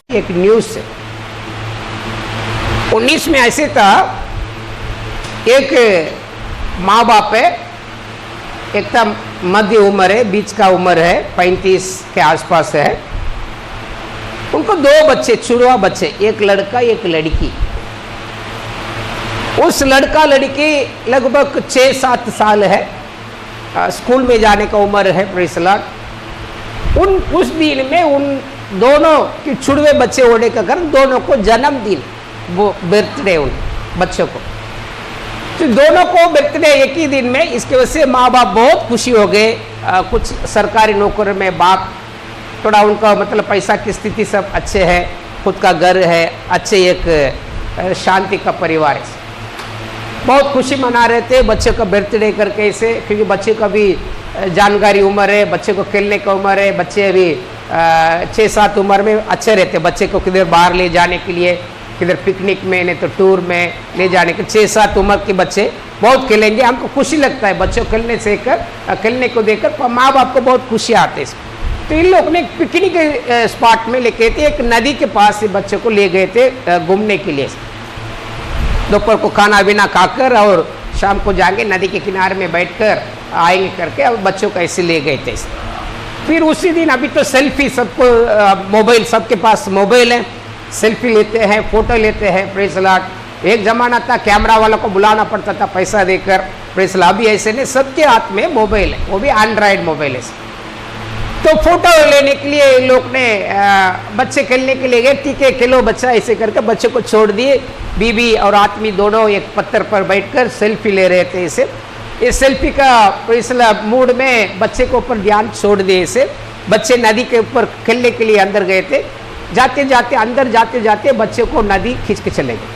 एक न्यूज से 19 में ऐसे था, एक माँ बाप है, एक था मध्य उम्र है, बीच का उम्र है, 35 के आसपास है। उनको दो बच्चे, छुड़वा बच्चे, एक लड़का एक लड़की। उस लड़का लड़की लगभग 6-7 साल है, स्कूल में जाने का उम्र है। Praise Lord. उस दिन में उन दोनों के छुड़वे बच्चे होने का कारण दोनों को जन्मदिन, वो बर्थडे उन बच्चों को, तो दोनों को बर्थडे एक ही दिन में। इसके वजह से माँ बाप बहुत खुशी हो गए। कुछ सरकारी नौकरी में बाप, थोड़ा उनका मतलब पैसा की स्थिति सब अच्छे है, खुद का घर है, अच्छे एक शांति का परिवार है। बहुत खुशी मना रहे थे बच्चे का बर्थडे करके ऐसे, क्योंकि बच्चे का भी जानकारी उम्र है, बच्चे को खेलने का उम्र है। बच्चे अभी 6-7 उम्र में अच्छे रहते, बच्चे को किधर बाहर ले जाने के लिए, किधर पिकनिक में, नहीं तो टूर में ले जाने के। 6-7 उम्र के बच्चे बहुत खेलेंगे, हमको खुशी लगता है बच्चों खेलने से खेलने को देखकर माँ बाप को बहुत खुशी आते हैं। तो इन लोग ने पिकनिक स्पॉट में लेके थे, एक नदी के पास से बच्चों को ले गए थे घूमने के लिए। दोपहर को खाना पीना खाकर और शाम को जाके नदी के किनारे में बैठकर आएंगे करके, अब बच्चों को ऐसे ले गए थे। फिर उसी दिन, अभी तो सेल्फी सबको मोबाइल, सबके पास मोबाइल है, सेल्फी लेते हैं, फोटो लेते हैं। Praise Lord. एक जमाना था कैमरा वाला को बुलाना पड़ता था पैसा देकर। Praise Lord. अभी ऐसे नहीं, सबके हाथ में मोबाइल है, वो भी एंड्रॉयड मोबाइल है। तो फोटो लेने के लिए लोग ने बच्चे खेलने के लिए गए, ठीक है खेलो बच्चा, ऐसे करके बच्चे को छोड़ दिए। बीबी और आदमी दोनों एक पत्थर पर बैठकर सेल्फी ले रहे थे। इसे इस सेल्फी का इस मूड में बच्चे को ऊपर ध्यान छोड़ दिए। इसे बच्चे नदी के ऊपर खेलने के लिए अंदर गए थे। जाते जाते अंदर जाते जाते बच्चे को नदी खींच के चले गए।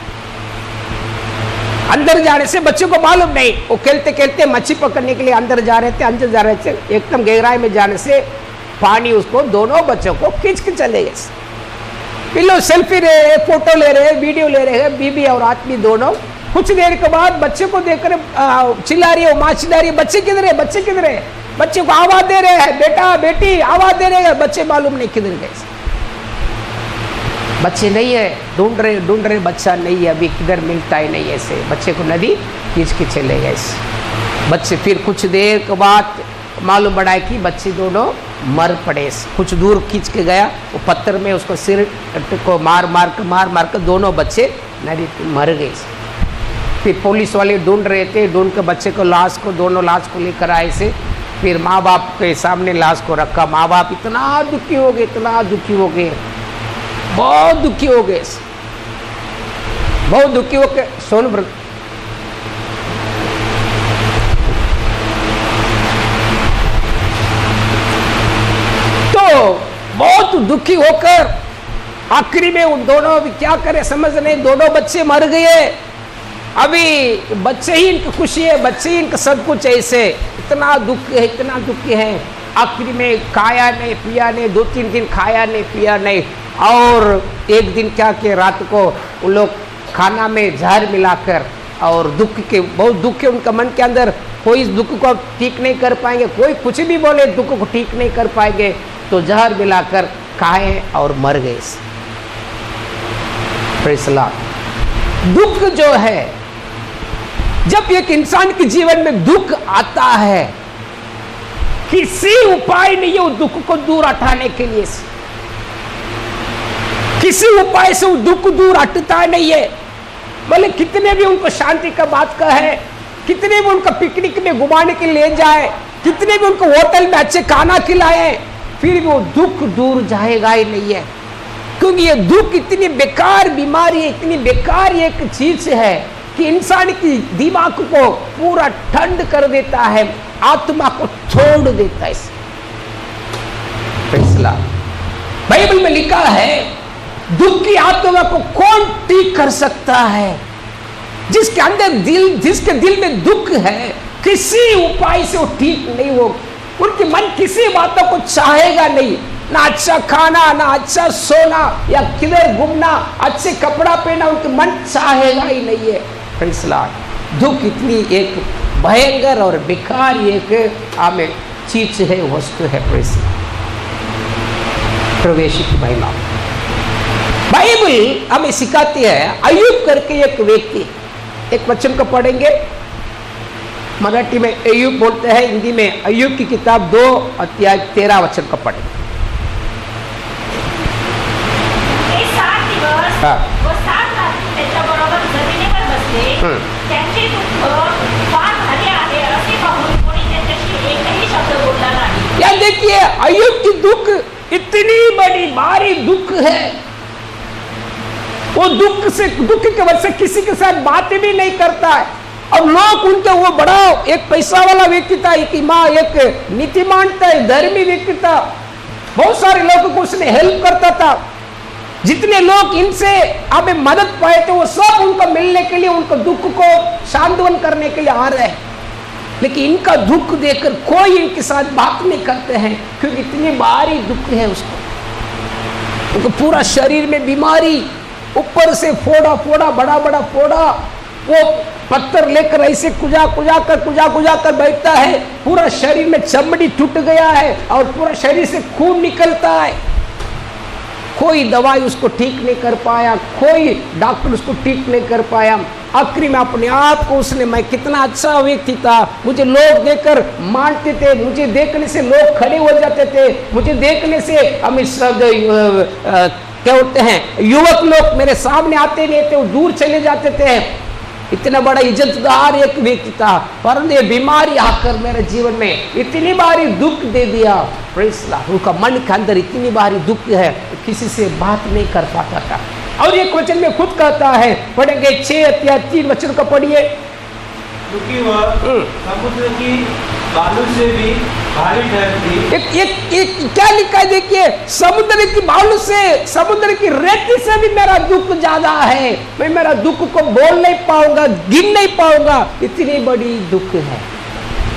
अंदर जाने से बच्चे को मालूम नहीं, वो खेलते खेलते मच्छी पकड़ने के लिए अंदर जा रहे थे। अंदर जा रहे थे, एकदम गहराई में जाने से पानी उसको, दोनों बच्चों को खींच के चले गए। फिर लोग सेल्फी ले रहे, फोटो ले रहे, वीडियो ले रहे हैं, बीबी और आदमी दोनों। कुछ देर के बाद बच्चे को देखकर चिल्ला रही है, माँ चिल्ला रही है, बच्चे किधर है, बच्चे किधर है। बच्चे को आवाज दे रहे हैं, बेटा बेटी आवाज दे रहे हैं, बच्चे मालूम नहीं किधर गए। बच्चे नहीं है, ढूंढ रहे बच्चा नहीं है, अभी किधर मिलता ही नहीं। ऐसे बच्चे को नदी खींच के चले गए बच्चे। फिर कुछ देर के बाद मालूम पड़ा कि बच्चे दोनों मर पड़े। कुछ दूर खींच के गया, वो पत्थर में उसको सिर को मार मार कर दोनों बच्चे नदी मर गए। फिर पुलिस वाले ढूंढ रहे थे, ढूंढ के बच्चे को, लाश को, दोनों लाश को लेकर आए से। फिर माँ बाप के सामने लाश को रखा। माँ बाप इतना दुखी हो गए, इतना दुखी हो गए, बहुत दुखी हो गए, बहुत दुखी हो गए। सोन बहुत दुखी होकर आखिरी में उन दोनों अभी क्या करे समझ नहीं, दोनों बच्चे मर गए। अभी बच्चे ही इनकी खुशी है, बच्चे ही इनका सब कुछ ऐसे, इतना दुख है, इतना दुख है। आखिरी में खाया नहीं पिया नहीं, 2-3 दिन खाया नहीं पिया नहीं। और एक दिन क्या कि रात को उन लोग खाना में जहर मिलाकर, और दुख के, बहुत दुख है उनका मन के अंदर, कोई इस दुख को ठीक नहीं कर पाएंगे, कोई कुछ भी बोले दुख को ठीक नहीं कर पाएंगे, तो जहर मिलाकर खाए और मर गए। Praise Lord. दुख जो है, जब एक इंसान के जीवन में दुख आता है, किसी उपाय नहीं है वो दुख को दूर हटाने के लिए। किसी उपाय से वो दुख दूर हटता नहीं है। बोले कितने भी उनको शांति का बात का है, कितने भी उनको पिकनिक में घुमाने के लिए ले जाए, कितने भी उनको होटल में अच्छे खाना खिलाए, फिर भी वो दुख दूर जाएगा ही नहीं है। क्योंकि ये दुख इतनी बेकार बीमारी है, इतनी बेकार एक चीज है कि इंसान की दिमाग को पूरा ठंड कर देता है, आत्मा को छोड़ देता है। बाइबल में लिखा है, दुख की आत्मा को कौन ठीक कर सकता है? जिसके अंदर जिसके दिल में दुख है, किसी उपाय से वो ठीक नहीं हो। उनकी मन किसी बातों को चाहेगा नहीं, ना अच्छा खाना, ना अच्छा सोना, या किधर घूमना, अच्छे कपड़ा पहना, उनके मन चाहेगा ही नहीं है। Praise Lord. दुख इतनी एक भयंकर और बेकार एक आमे चीज है, वस्तु है। Praise Lord. प्रवेश की महिमा बाइबल हमें सिखाती है, अय्यूब करके एक व्यक्ति, एक वचन को पढ़ेंगे, मराठी में अय्यूब बोलते हैं, हिंदी में अय्यूब की किताब 2 अध्याय 13 वचन को पढ़ें। हाँ। व 7 रात्री त्याच्याबरोबर जमिनीवर बसले, त्यांचे दुःख फार झाले आहे असे पाहून कोणी त्याच्याशी एकही शब्द बोलला नाही। या देखिए, अय्यूब की दुख इतनी बड़ी भारी दुख है, वो दुख के वजह से किसी के साथ बातें भी नहीं करता है। अब लोग उनके, वो बड़ा एक पैसा वाला व्यक्ति था, एक नीतिमान था, धर्मी व्यक्ति था, बहुत सारे लोगों को उसने हेल्प करता था। जितने लोग इनसे हमें मदद पाए थे वो सब उनको मिलने के लिए, उनको दुख को शांतवन करने के लिए आ रहे हैं, लेकिन इनका दुख देखकर कोई इनके साथ बात नहीं करते हैं, क्योंकि इतनी भारी दुख है उसको। उनको पूरा शरीर में बीमारी, ऊपर से फोड़ा फोड़ा, बड़ा बड़ा फोड़ा, वो पत्थर लेकर ऐसे कुजा कुजा कर बैठता है, पूरा शरीर में चमड़ी टूट गया है और पूरा शरीर से खून निकलता है। कोई दवाई उसको ठीक नहीं कर पाया, कोई डॉक्टर उसको ठीक नहीं कर पाया। आखिरी में अपने आप को उसने, मैं कितना अच्छा व्यक्ति था, मुझे लोग देखकर मानते थे, मुझे देखने से लोग खड़े हो जाते थे, मुझे देखने से हमें क्या होते हैं, युवक लोग मेरे सामने आते नहीं थे, वो दूर चले जाते थे। इतना बड़ा इज्जतदार एक व्यक्ति था, पर ये बीमारी आकर मेरे जीवन में इतनी भारी दुख दे दिया। Praise Lord. उनका मन के अंदर इतनी भारी दुख है, किसी से बात नहीं कर पाता था। और एक वचन में खुद कहता है, पढ़ेंगे 6 अध्याय 3 वचन को पढ़िए। क्योंकि वह समुद्र की बालू से भी भारी ठहरती। एक क्या लिखा है देखिए, समुद्र की बालू से, समुद्र की रेती से भी मेरा दुख ज्यादा है, मैं मेरा दुख को बोल नहीं पाऊंगा, गिन नहीं पाऊंगा, इतनी बड़ी दुख है।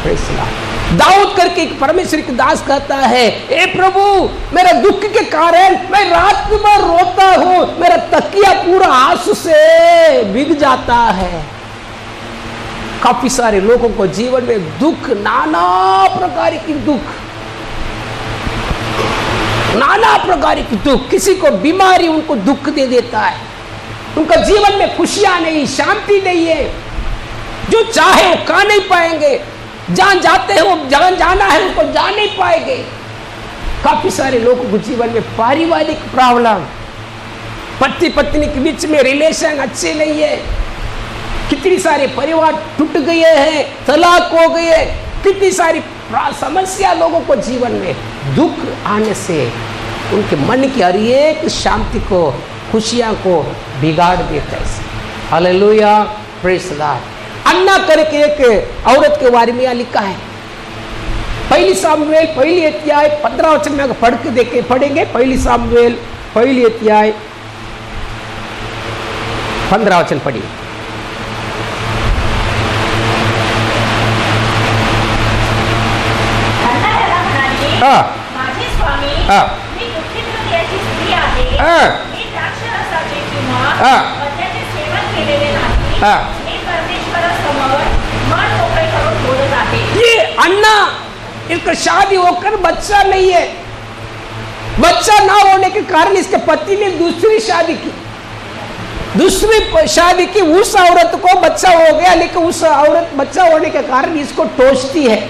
Praise Lord. दाऊद करके एक परमेश्वर के दास कहता है, ए प्रभु, मेरा दुख के कारण मैं रात भर रोता हूं, मेरा तकिया पूरा आंसू से भीग जाता है। काफी सारे लोगों को जीवन में दुख, नाना प्रकार की दुख, नाना प्रकार की दुख, किसी को बीमारी उनको दुख दे देता है, उनका जीवन में खुशियां नहीं, शांति नहीं है, जो चाहे वो खा नहीं पाएंगे, जहां जाते हैं वो जहां जाना है उनको जा नहीं पाएंगे। काफी सारे लोगों को जीवन में पारिवारिक प्रॉब्लम, पति पत्नी के बीच में रिलेशन अच्छे नहीं है, कितनी सारे परिवार टूट गए हैं, तलाक हो गए, कितनी सारी समस्या लोगों को जीवन में दुख आने से उनके मन की हर एक शांति को, खुशियां को बिगाड़ देता है। Hallelujah, praise Lord. अन्ना करके एक औरत के बारे में लिखा है, 1 सामुएल 1 अध्याय 15 वचन में पढ़ के देखे, पढ़ेंगे 1 सामुएल 1 अध्याय 15 वचन पढ़िए। माझे स्वामी, मी दुःखित हृदयाची स्त्री आहे, मी द्राक्षरसाचे किंवा मद्याचे सेवन केलेले नाही, मी परमेश्वरासमोर मन मोकळे करून बोलत आहे। ये अन्ना, इसका शादी होकर बच्चा नहीं है, बच्चा ना होने के कारण इसके पति ने दूसरी शादी की, उस औरत को बच्चा हो गया, लेकिन उस औरत बच्चा होने के कारण इसको टोचती है,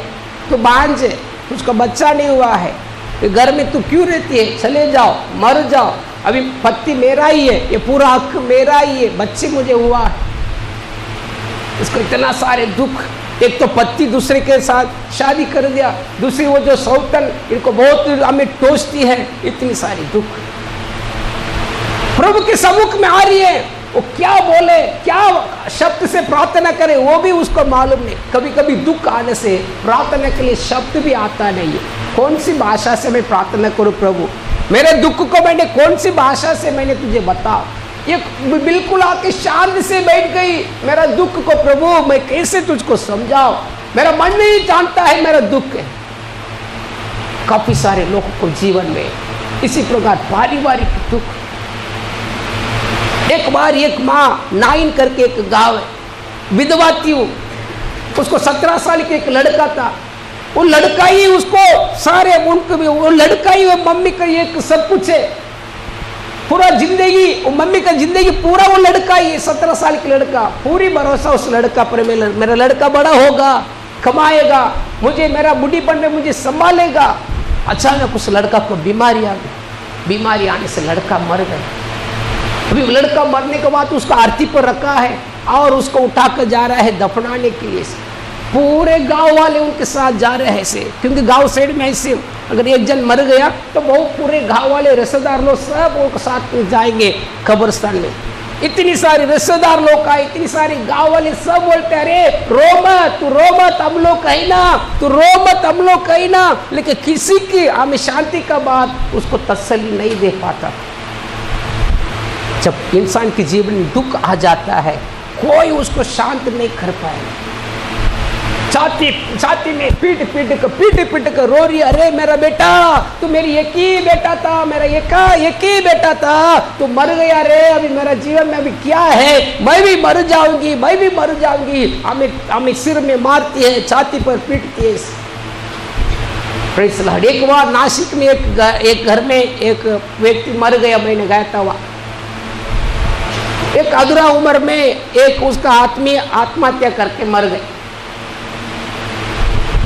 तो बांझ है, उसका बच्चा नहीं हुआ है, तो घर में तू क्यों रहती है, चले जाओ, मर जाओ, अभी पति मेरा ही है, ये पूरा हक मेरा ही है, बच्चे मुझे हुआ है। इसको इतना सारे दुख, एक तो पति दूसरे के साथ शादी कर दिया, दूसरी वो जो सौतन इनको बहुत हमें टोचती है, इतनी सारी दुख प्रभु के सम्मुख में आ रही है, वो क्या बोले, क्या शब्द से प्रार्थना करे वो भी उसको मालूम नहीं। कभी कभी दुख आने से प्रार्थना के लिए शब्द भी आता नहीं है, कौन सी भाषा से मैं प्रार्थना करूं प्रभु, मेरे दुख को मैंने कौन सी भाषा से मैंने तुझे बता। ये बिल्कुल आके शांत से बैठ गई, मेरा दुख को प्रभु मैं कैसे तुझको समझाऊं, मेरा मन नहीं जानता है मेरा दुख है। काफी सारे लोगों को जीवन में इसी प्रकार पारिवारिक दुख। एक बार एक माँ नाइन करके एक गांव है, विधवा थी वो, उसको 17 साल के एक लड़का था, वो लड़का ही उसको सारे उनको भी, वो लड़का ही वो मम्मी का एक सब कुछ है, पूरा जिंदगी, मम्मी का जिंदगी पूरा वो लड़का, ये 17 साल की लड़का, पूरी भरोसा उस लड़का पर, मेरा लड़का बड़ा होगा, कमाएगा, मुझे मेरा बुढ़ीपन में मुझे संभालेगा। अचानक उस लड़का को बीमारी आ गई। बीमारी आने से लड़का मर गया। अभी लड़का मरने के बाद उसका आरती पर रखा है और उसको उठाकर जा रहा है दफनाने के लिए। पूरे गांव वाले उनके साथ जा रहे हैं ऐसे, क्योंकि गांव साइड में ऐसे अगर एक जन मर गया तो बहुत पूरे गांव वाले रिश्तेदार लोग सब उनके साथ में जाएंगे कब्रिस्तान में। इतनी सारी रिश्तेदार लोग का, इतनी सारी गांव वाले सब बोलते अरे रो मत, तू रो मत, हम लोग कहीं ना, तू रो मत, हम लोग कहीं ना। लेकिन किसी की हमें शांति का बात उसको तसल्ली नहीं दे पाता। जब इंसान के जीवन में दुख आ जाता है कोई उसको शांत नहीं कर पाएगा। छाती में पीट पीट कर रो रही, अरे मेरा बेटा, तू मेरी एक ही बेटा था, मेरा एक ही बेटा था, तू मर गया रे, अभी मेरा जीवन में अभी क्या है, मैं भी मर जाऊंगी। हमें सिर में मारती है, छाती पर पीटती है। Praise the Lord. एक बार नासिक में एक घर में एक व्यक्ति मर गया, मैंने गया था वहाँ। एक अधूरा उम्र में एक उसका आदमी आत्महत्या करके मर गए।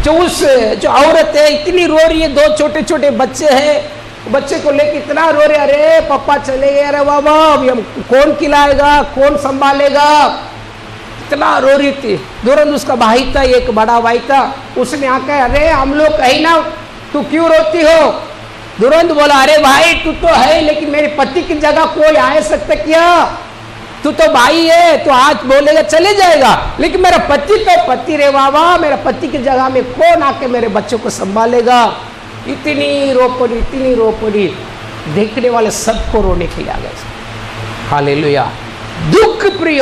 जो औरत है इतनी रो रही है, 2 छोटे छोटे बच्चे हैं, बच्चे को लेके इतना रो रहे, अरे पापा चले गए, अरे बाबा अभी हम कौन खिलाएगा, कौन संभालेगा, इतना रो रही थी। तुरंत उसका भाई था, एक बड़ा भाई था, उसने आकर अरे हम लोग कहीं ना, तू क्यों रोती हो? तुरंत बोला अरे भाई तू तो है, लेकिन मेरे पति की जगह कोई आ सकता क्या? तू तो भाई है, तो आज बोलेगा चले जाएगा, लेकिन मेरा पति तो पति रे बाबा, मेरा पति की जगह में कौन आके मेरे बच्चों को संभालेगा? इतनी रो पड़ी, देखने वाले सबको रोने के लिए आ गए। हालेलुया। दुख प्रिय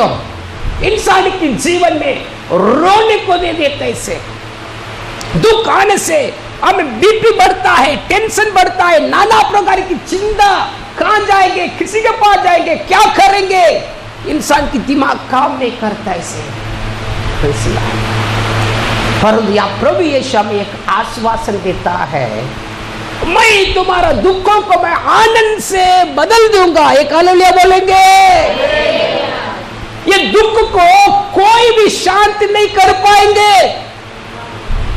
इंसान के जीवन में रोने को दे देता है। इससे दुख आने से हमें बीपी बढ़ता है, टेंशन बढ़ता है, नाना प्रकार की चिंता, कहां जाएंगे, किसी के पास जाएंगे, क्या करेंगे, इंसान की दिमाग काम नहीं करता इसे। परंतु या प्रभु यीशु हमें एक आश्वासन देता है, मैं तुम्हारा दुखों को मैं आनंद से बदल दूंगा। एक हालेलुया बोलेंगे। ये दुख को कोई भी शांत नहीं कर पाएंगे,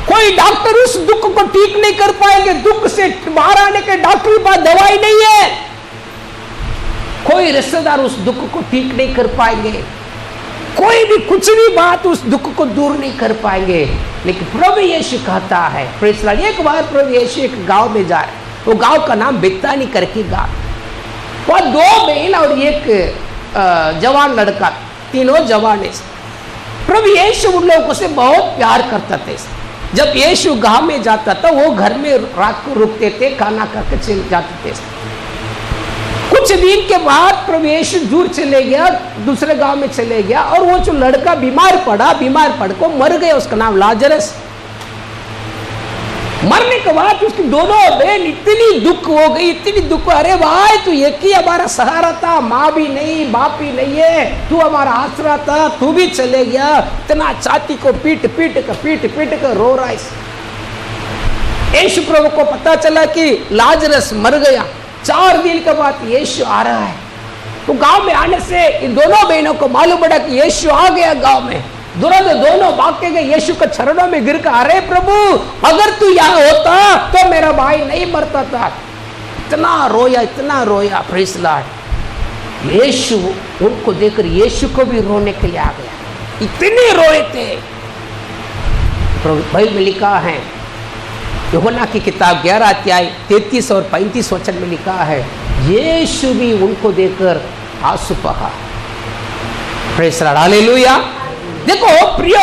कोई डॉक्टर उस दुख को ठीक नहीं कर पाएंगे। दुख से बाहर आने के डॉक्टर के पास दवाई नहीं है, कोई रिश्तेदार उस दुख को ठीक नहीं कर पाएंगे, कोई भी कुछ भी बात उस दुख को दूर नहीं कर पाएंगे। लेकिन प्रभु यीशु कहता है, प्रेज़ द लॉर्ड। एक बार प्रभु यीशु एक गांव में जा रहे, वो गांव का नाम बेतानी करके गांव। वह 2 बहन और एक जवान लड़का, तीनों जवान है। प्रभु यीशु उन लोगों से बहुत प्यार करता था। जब यीशु गांव में जाता था वो घर में रात को रुकते थे, खाना करके चले जाते थे। कुछ दिन के बाद प्रभु यीशु दूर चले गया, दूसरे गांव में चले गया, और वो जो लड़का बीमार पड़कर मर गया, उसका नाम लाजरस। मरने के बाद उसकी दोनों बहन इतनी दुख हो गई, इतनी दुख, अरे भाई तू एक ही हमारा सहारा था, माँ भी नहीं, बाप भी नहीं है, तू हमारा आसरा था, तू भी चले गया। इतना छाती को पीट कर रो रहा है। यीशु प्रभु को पता चला कि लाजरस मर गया। 4 दिन के बाद यीशु आ रहा है। तो गांव में आने से इन दोनों बहनों को मालूम पड़ा कि यीशु आ गया गांव में। दोनों भाग के गए, यीशु के चरणों में गिर कर, अरे प्रभु अगर तू यहाँ होता तो मेरा भाई नहीं मरता था। इतना रोया। Praise the Lord. यीशु उनको देखकर यीशु को भी रोने के लिए आ गया, इतने रोए थे। बाइबल में लिखा है, यूहन्ना की किताब 11 अध्याय 33 और 35 वचन में लिखा है, यीशु भी उनको देखकर आंसू बहा। Praise the Lord. हालेलुया। देखो प्रियो,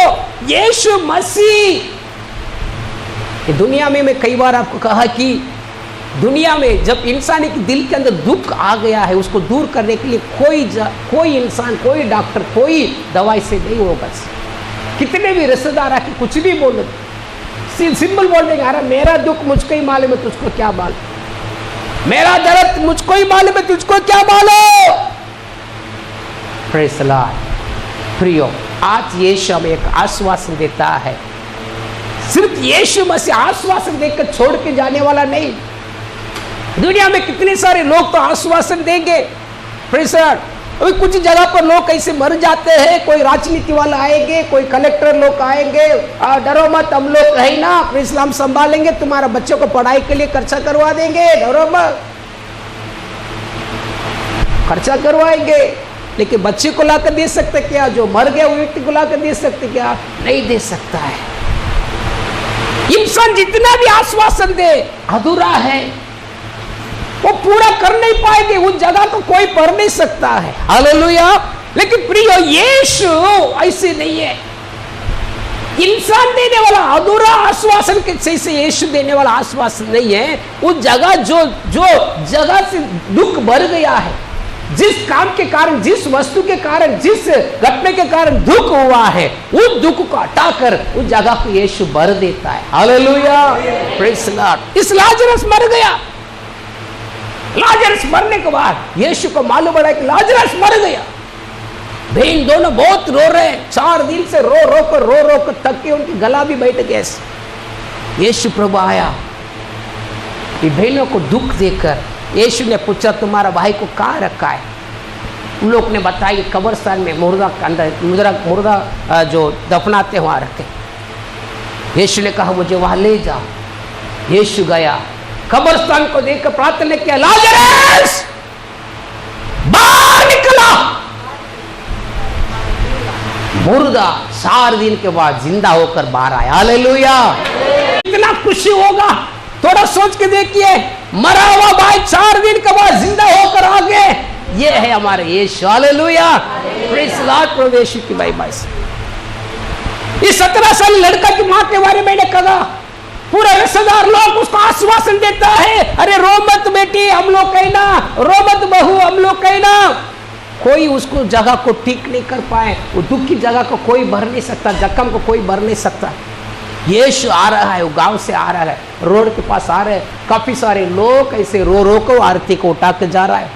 यीशु मसीह, दुनिया में मैं कई बार आपको कहा कि दुनिया में जब इंसान के दिल के अंदर दुख आ गया है, उसको दूर करने के लिए कोई इंसान, कोई डॉक्टर, कोई दवाई से नहीं होगा। कितने भी रिश्तेदार आके कुछ भी बोल, सिंपल बोल देंगे, अरे मेरा दुख मुझको ही मालूम है, तुझको क्या मालूम, मेरा दर्द मुझको ही मालूम है, तुझको क्या मालूम। Praise the Lord. प्रियो, आज यीशु हमें एक आश्वासन देता है। सिर्फ यीशु मसीह आश्वासन देकर छोड़ के जाने वाला नहीं। दुनिया में कितने सारे लोग तो आश्वासन देंगे, प्रेज़ द लॉर्ड। अभी कुछ जगह पर लोग ऐसे मर जाते हैं, कोई राजनीति वाला आएंगे, कोई कलेक्टर लोग आएंगे, डरो मत हम लोग है ना, प्रेज़ द लॉर्ड, हम संभालेंगे, तुम्हारा बच्चों को पढ़ाई के लिए खर्चा करवा देंगे, डरो मत, खर्चा करवाएंगे। लेकिन बच्चे को लाकर दे सकते क्या? जो मर गया वो व्यक्ति को लाकर दे सकते क्या? नहीं दे सकता है। इंसान जितना भी आश्वासन दे अधूरा है, वो पूरा कर नहीं पाएंगे, उस जगह को कोई पढ़ नहीं सकता है। हालेलुया। लेकिन प्रिय यीशु ऐसे नहीं है। इंसान देने वाला अधूरा आश्वासन के से यीशु देने वाला आश्वासन नहीं है। उस जगह जो जगह से दुख बढ़ गया है, जिस काम के कारण, जिस वस्तु के कारण, जिस घटने के कारण दुख हुआ है, उस दुख को हटाकर उस जगह को यीशु भर देता है। Hallelujah, praise the Lord. इस लाजरस मर गया, लाजरस मरने के बाद यीशु को मालूम पड़ा कि लाजरस मर गया। बहन दोनों बहुत रो रहे हैं, 4 दिन से रो रो कर थक के उनकी गला भी बैठ गया। यीशु प्रभु आया, बहनों को दुख देकर यीशु ने पूछा, तुम्हारा भाई को कहाँ रखा है? उन लोग ने बताया कब्रिस्तान में मुर्दा के अंदर मुर्दा जो दफनाते वहाँ रखे। यीशु ने कहा मुझे वहाँ ले जाओ। यीशु गया, कब्रिस्तान को देखकर प्रार्थना किया, लाजरस बाहर निकला। मुर्दा 4 दिन के बाद जिंदा होकर बाहर आया। हालेलुया। इतना खुशी होगा, थोड़ा सोच के देखिए, मरा हुआ भाई 4 दिन के बाद जिंदा होकर आ गए। ये है हमारे यीशु। Hallelujah, praise the Lord. प्रभु यीशु की महिमा से। इस 17 साल लड़का की मां के बारे में मैंने कहा, पूरा रिश्तेदार लोग उसको आश्वासन देता है, अरे रो मत बेटी, हम लोग कहना, रो मत बहू, हम लोग कहना। कोई उसको जगह को ठीक नहीं कर पाए, वो दुख की जगह को कोई भर नहीं सकता, जख्म को कोई भर नहीं सकता। यीशु आ रहा है, वो गांव से आ रहा है, रोड के पास आ रहे हैं, काफी सारे लोग ऐसे रो रो को आरती को उठा के जा रहा है।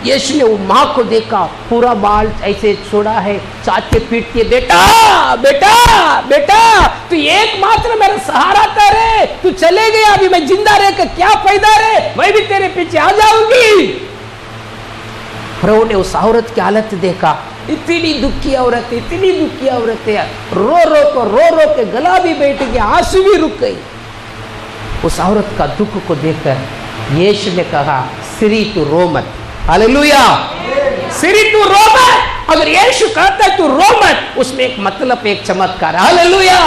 यीशु ने वो माँ को देखा, पूरा बाल ऐसे छोड़ा है, चाचे पीटती, बेटा बेटा बेटा, तू एकमात्र मेरा सहारा था रे, तू चले गया, अभी मैं जिंदा रह के क्या फायदा रे, मैं भी तेरे पीछे आ जाऊंगी। प्रभु ने उस औरत की हालत देखा, इतनी दुखी औरत, इतनी दुखी औरत है, रो रो के गला भी बैठ गया, आंसू भी रुक गई। उस औरत का दुख को देखकर यीशु ने कहा, श्री तू रो मत। हालेलुया, श्री तू रो मत। अगर यीशु कहता है तू रो मत, उसमें एक मतलब, एक चमत्कार। हालेलुया,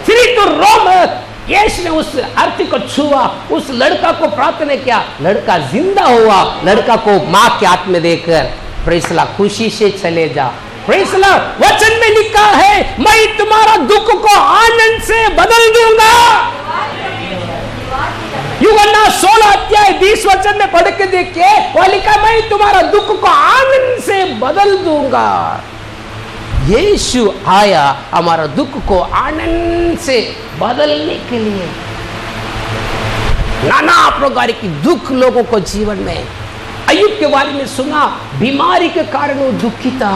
श्री तू रो मत। यीशु ने उस आरती को छुआ, उस लड़का को प्रार्थना किया, लड़का जिंदा हुआ, लड़का को माँ के हाथ में देकर प्रेज़ द लॉर्ड खुशी से चले जा। Praise the Lord. वचन में लिखा है, मैं तुम्हारा दुख को आनंद से बदल दूंगा। यूहन्ना 16 अध्याय 20 वचन में पढ़ के देखिए, वो लिखा, मैं तुम्हारा दुख को आनंद से बदल दूंगा। यीशु आया हमारा दुख को आनंद से बदलने के लिए। नाना प्रकार की दुख लोगों को जीवन में। अय्यूब के बारे में सुना, बीमारी के कारण वो दुखी था,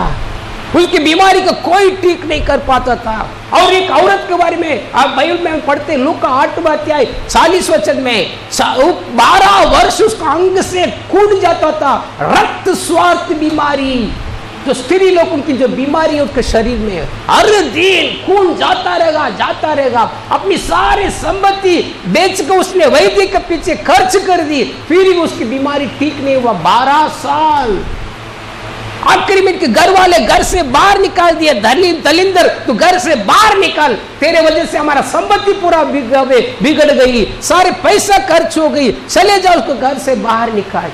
उसकी बीमारी को कोई ठीक नहीं कर पाता था। और एक औरत के बारे में आप बाइबल में पढ़ते, लूका 8वां अध्याय 40 वचन में, 12 वर्ष उसका अंग से कूद जाता था, रक्त स्वार्थ बीमारी, जो स्त्री लोगों की जो बीमारी है उसके शरीर में, हर दिन खून जाता रहेगा। अपनी सारी संपत्ति बेच के उसने वैद्य के पीछे खर्च कर दी, फिर भी उसकी बीमारी ठीक नहीं हुआ। 12 साल। आखिरी में के घर वाले घर से बाहर निकाल दिया, दलिंदर तू घर से बाहर निकल, तेरे वजह से हमारा संपत्ति पूरा बिगड़ गई, सारे पैसा खर्च हो गई, चले जाओ, उसको घर से बाहर निकाल।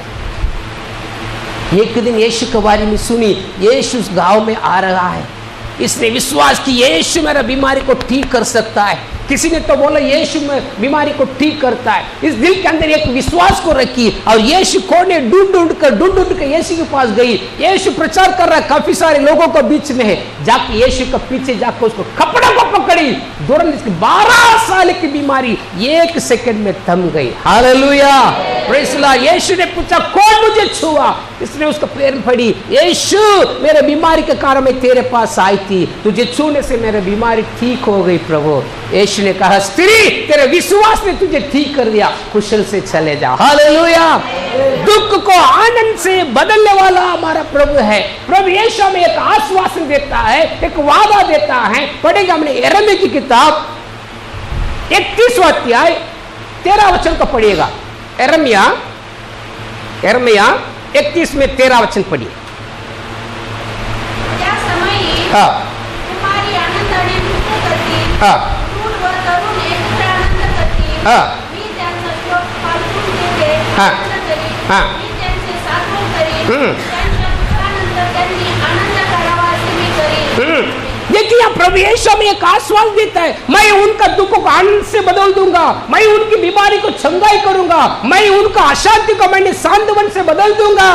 एक दिन यीशु के बारे में सुनी, यीशु उस गांव में आ रहा है, इसने विश्वास की यीशु मेरा बीमारी को ठीक कर सकता है। किसी ने तो बोला यीशु में बीमारी को ठीक करता है। इस दिल के अंदर एक विश्वास को रखी और यीशु कोने ढूंढ कर यीशु के पास गई। यीशु प्रचार कर रहा है, काफी सारे लोगों को बीच में है, जाके यीशु के पीछे जाकर उसको कपड़ों को पकड़ी, तुरंत इसकी 12 साल की बीमारी 1 सेकंड में थम गई। Hallelujah, praise the Lord. यीशु ने पूछा कौन मुझे छुआ, इसने उसको पैर पड़ी, यीशु मेरे बीमारी के कारण मैं तेरे पास आई थी, तुझे छूने से मेरी बीमारी ठीक हो गई। प्रभु यीशु यीशु ने कहा, स्त्री तेरे विश्वास ने तुझे ठीक कर दिया, कुशल से चले जाओ। हालेलुया। दुख को आनंद से बदलने वाला हमारा प्रभु है। प्रभु यीशु हमें एक आश्वासन देता है, एक वादा देता है। पढ़ेंगे हमने यिर्मयाह की किताब 31वां अध्याय 13 वचन को पढ़िएगा। यिर्मयाह 31 में 13 वचन पढ़िए। त्या समयी हाँ कुमारी आनंदाने नृत्य करतील, हाँ तरुण व तरुण एकत्र आनंद करतील। हाँ मी त्यांचा शोक पालटून देते, हाँ आनंद करीन। हाँ मी त्यांचे सात्वन करीन, हम्म। त्यांच्या दुःखानंतर त्यांनी आनंद करावा असे मी करीन। देखिए यहाँ प्रभु यीशु हमें एक आश्वासन देता है, मैं उनका दुख को आनंद से बदल दूंगा, मैं उनकी बीमारी को चंगाई करूंगा, मैं उनका अशांति को मैंने सांत्वन से बदल दूंगा।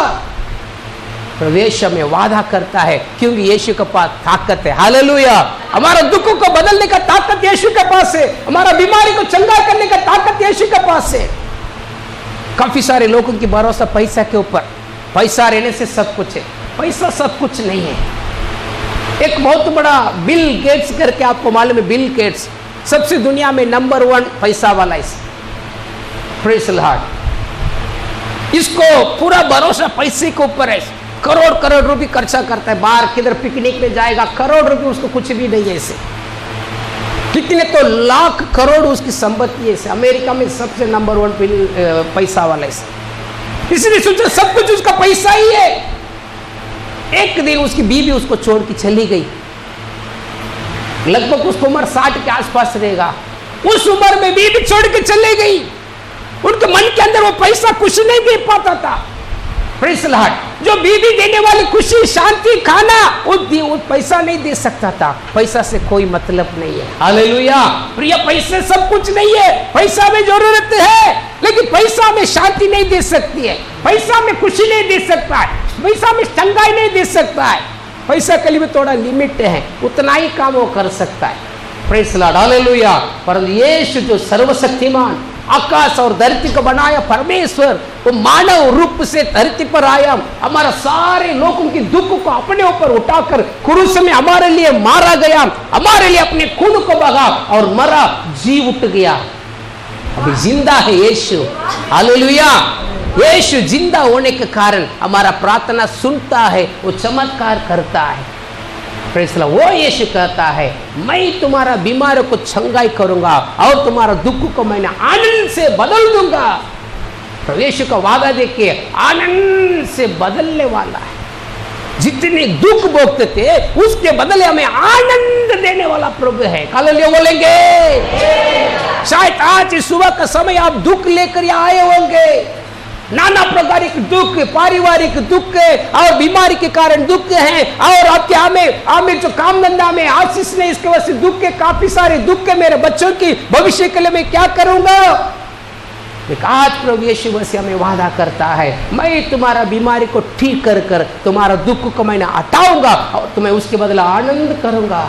प्रभु यीशु हमें वादा करता है, क्योंकि यीशु के पास ताकत है। हालेलुया। हमारा दुख को बदलने का ताकत यीशु के पास है, हमारा बीमारी को चंगा करने का ताकत यीशु के पास है। काफी सारे लोगों की भरोसा पैसा के ऊपर, पैसा रहने से सब कुछ है। पैसा सब कुछ नहीं है। एक बहुत बड़ा बिल गेट्स करके आपको मालूम है, बिल गेट्स सबसे दुनिया में नंबर 1 पैसा वाला है। Praise the Lord. इसको पूरा भरोसा पैसे के ऊपर है। करोड़ करोड़ रुपए खर्चा करता है, बाहर किधर पिकनिक में जाएगा, करोड़ रुपए उसको कुछ भी नहीं है। ऐसे कितने तो लाख करोड़ उसकी संपत्ति है। अमेरिका में सबसे नंबर 1 बिल पैसा वाला है। इसलिए सोचो सब कुछ उसका पैसा ही है। एक दिन उसकी बीवी उसको छोड़ के चली गई। लगभग उसको उम्र 60 के आसपास रहेगा। उस उम्र में बीवी छोड़ के चली गई। उनके मन के अंदर वो पैसा कुछ नहीं दे पाता था। Praise the Lord. जो बीवी देने वाली खुशी, शांति, खाना, वो पैसा नहीं दे सकता था। पैसा से कोई मतलब नहीं है। हालेलुया। प्रिय, पैसे सब कुछ नहीं है। पैसा में जरूरत है, लेकिन पैसा में शांति नहीं दे सकती है, पैसा में खुशी नहीं दे सकता है, पैसा में चंगाई नहीं दे सकता है। पैसा के लिए थोड़ा लिमिट है, उतना ही काम वो कर सकता है। Praise the Lord. हालेलुया। परंतु यीशु जो सर्वशक्तिमान, आकाश और धरती को बनाया परमेश्वर, वो मानव रूप से धरती पर आया, हमारा सारे लोगों की दुख को अपने ऊपर उठाकर क्रूस में हमारे लिए मारा गया, हमारे लिए अपने खून को बहा और मरा, जी उठ गया, अभी जिंदा है यीशु। हालेलुया। यीशु जिंदा होने के कारण हमारा प्रार्थना सुनता है, वो चमत्कार करता है। Praise the Lord. वो यीशु कहता है, मैं तुम्हारा बीमारों को चंगाई करूंगा और तुम्हारा दुख को मैंने आनंद से बदल दूंगा। तो यीशु का वादा देखिए, आनंद से बदलने वाला है। जितने दुख भोगते थे उसके बदले हमें आनंद देने वाला प्रभु है। हालेलुया बोलेंगे। शायद आज सुबह का समय आप दुख लेकर आए होंगे, नाना प्रकार के दुख, पारिवारिक दुख और बीमारी के कारण दुख हैं, और आपके हमें जो काम धंधा में आशीष नहीं, इसके वजह से दुख के काफी सारे दुख है। मेरे बच्चों की भविष्य के लिए मैं क्या करूंगा? आज प्रभु यीशु मसीह हमें वादा करता है, मैं तुम्हारा बीमारी को ठीक कर कर तुम्हारा दुख को मैंने हटाऊंगा और तुम्हें उसके बदले आनंद करूंगा,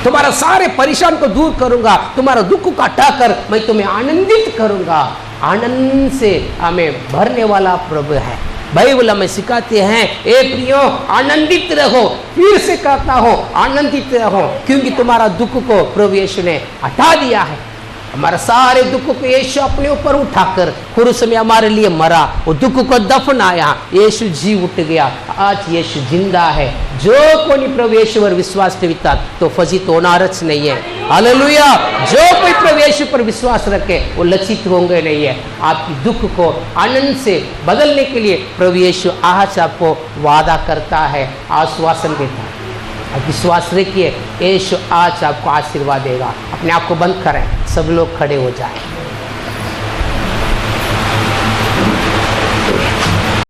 तुम्हारा सारे परेशान को दूर करूंगा, तुम्हारा दुख को हटाकर मैं तुम्हें आनंदित करूंगा। आनंद से हमें भरने वाला प्रभु है। बाइबल हमें सिखाते हैं, ए प्रियो आनंदित रहो। फिर से कहता हूं, आनंदित रहो, क्योंकि तुम्हारा दुख को प्रभु यीशु ने हटा दिया है। हमारे सारे दुख को यीशु अपने ऊपर उठाकर क्रूस में हमारे लिए मरा, वो दुख को दफनाया, यीशु जी उठ गया। आज यीशु जिंदा है। जो कोई प्रभु यीशु पर विश्वास करता तो फजीत होनारच नहीं है। हालेलुया। जो कोई प्रभु यीशु पर विश्वास रखे वो लज्जित होंगे नहीं है। आपकी दुख को आनंद से बदलने के लिए प्रभु यीशु आज आपको वादा करता है, आश्वासन देता है। अब विश्वास रखिए, यीशु आज आपको आशीर्वाद देगा। अपने आप को बंद करें, सब लोग खड़े हो जाएं।